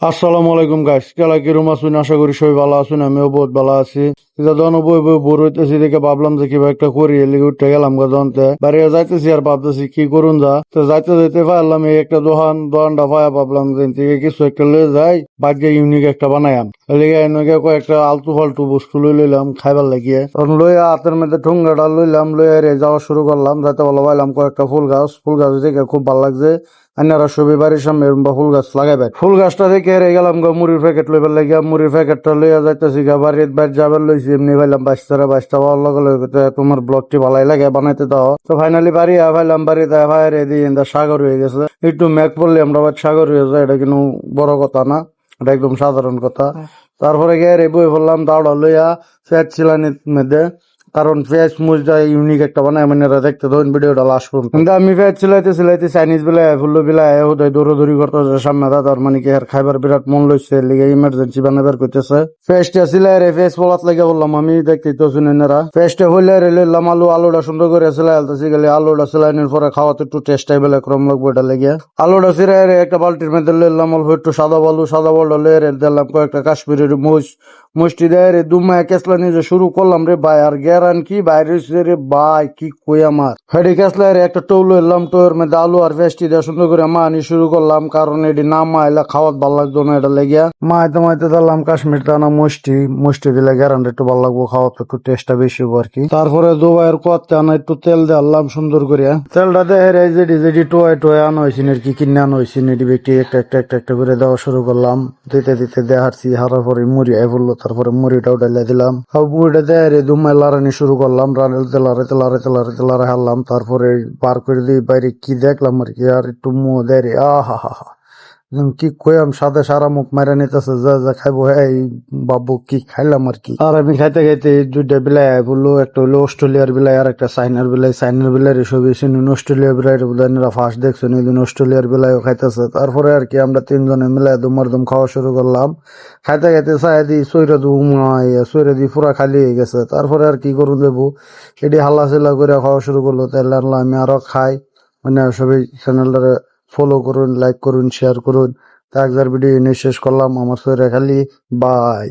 আসসালামু আলাইকুম গাইস, কেলা কিরম আছেন? আশা করি সবাই ভালো আছেন। আমিও বহুত ভালো আছি। এটা দন বই বই বোর হইতেছি দেখে ভাবলাম যে কিবা একটা করি, এলিগে উঠে গেলাম গজনতে বাইরে যাইতেছি আর ভাবতেছি কি করুন যা। তো যাইতে যাইতে পারলাম এই একটা দোকানটা পায়া ভাবলাম যে থেকে কিছু একটা লয়ে যাই, ভাগ্যে ইউনিক একটা বানায়াম। এলিগে এনেকে কয়েকটা আলতু ফালতু বস্তু লইলাম খাইবার লাগিয়ে। তখন লইয়া হাতের মধ্যে ঠুঙ্গাটা লইলাম, লইয়া রে যাওয়া শুরু করলাম। যাইতে ভালো পাইলাম কয়েকটা ফুল গাছ দেখে খুব ভালো লাগছে। আপনারা সবই বাড়ির সামনে এরকম ফুল গাছ লাগাইবেন। ফুল গাছটা দেখে হেরে গেলাম গা মুড়ির প্যাকেট লইবার লাগিয়া। মুড়ির প্যাকেটটা লইয়া যাইতেছি গা বাড়ির বাইর যাবার লইছি, এমনি ভাইলাম বাইশটা পাওয়ার লগে লগে তোমার ব্লগটি ভালাই লাগে বানাইতে দাও। তো ফাইনালি বাড়ি ভাইলাম, বাড়িতে ভাইরে দিয়ে সাগর হয়ে গেছে। একটু মেঘ পড়লে আমরা সাগর হয়ে যায়, এটা কিন্তু বড় কথা না, এটা একদম সাধারণ কথা। তারপরে গিয়ে রে বই বললাম দাওড়া লইয়া ফ্যাট ছিলানির মধ্যে, কারণ ফেস মুজটা ইউনিক একটা বানায় মানে দেখতে ধরুন ভিডিওটা লাস্ট পর্যন্ত। কিন্তু আমি ফেস চিলাইতে চাইনিজ বেলায় ফুল্লু বেলায় হুদায় দৌড়ি করতেছে সামনে দাদার, মানে কি আর খাইবার বিরাট মন লইছে, লিগে ইমার্জেন্সি বানাবার করতেছে। ফেসটা চিলাই রে ফেস বলাত লাগে বললাম আমি, দেখতে তো শুনেনারা ফেসটা হইলে রে লইলাম আলুটা সুন্দর করে চিলাই আলতেছি গেলে আলুটা চিলাইনের পরে খাওয়াতে একটু টেস্ট টাইবেলে ক্রম লাগবো এটা লেগে। আলুটা চিরাই রে একটা বালতির মধ্যে লইলাম অল্প একটু সাদা বলটা লয়ে রে দিলাম কয়েকটা কাশ্মীরের মুষ্টি দেয় রে দুমায় কেসলা নিজে শুরু করলাম রে ভাই। আর গ্যারান কি বাইরে রে ভাই, কি কই আমার হেডি কেসলা রে একটা টৌল এলাম, টৌয়ের মধ্যে আলু আর পেস্টি দিয়ে সুন্দর করে মানি শুরু করলাম, কারণ এটি না মাইলা খাওয়াত ভাল লাগতো না এটা লেগিয়া। মাইতে দিলাম কাশ্মীর টানা মুষ্টি দিলে গ্যারান একটু ভালো লাগবো, খাওয়াত একটু টেস্টটা বেশি হবো আর কি। তারপরে দুবাইয়ের কোয়াতে আনা একটু তেল দিলাম সুন্দর করে। তেলটা দেখে রে যেটি টোয়ে আনা হয়েছি আর কি, কিনে আনা হয়েছি এটি ব্যক্তি একটা করে দেওয়া শুরু করলাম। দিতে দেখাচ্ছি হারার পরে মুড়ি আই বললো, তারপরে মুড়িটাও ডাইলে দিলাম। মুড়িটা দেয় রে দুমাই লাড়ানি শুরু করলাম, লাড়াতে হারলাম। তারপরে পার করে দিয়ে বাইরে কি দেখলাম আর কি, আর একটু মুখ দেয় রে আহা হা হা, কি কইম সাদা সারা মুখ মারা নিতেছে, যা খাইবো এই বাবু কি খাইলাম আর কি। আর আমি খাইতে দুইটা বিলাই বললো, একটা হলো অস্ট্রেলিয়ার বিলাই আর একটা চাইনার বিলাই সবই শুনুন। অস্ট্রেলিয়ার বিলাই বলে ফার্স্ট দেখছেন, এই দিন অস্ট্রেলিয়ার বিলাইও খাইতেছে। তারপরে আর কি আমরা তিনজনে মিলাই দুম খাওয়া শুরু করলাম। খাইতে চাই দিই সৈরা দি পুরা খালি হয়ে গেছে। তারপরে আর কি করুন দেবো, এটি হাল্লা চিল্লা করে খাওয়া শুরু করলো। তাহলে আমি আরো খাই, মানে সবাই চ্যানেলটা ফলো করুন, লাইক করুন, শেয়ার করুন। তা একবার ভিডিও নিয়ে শেষ করলাম। আমার সৈরা খালি বাই।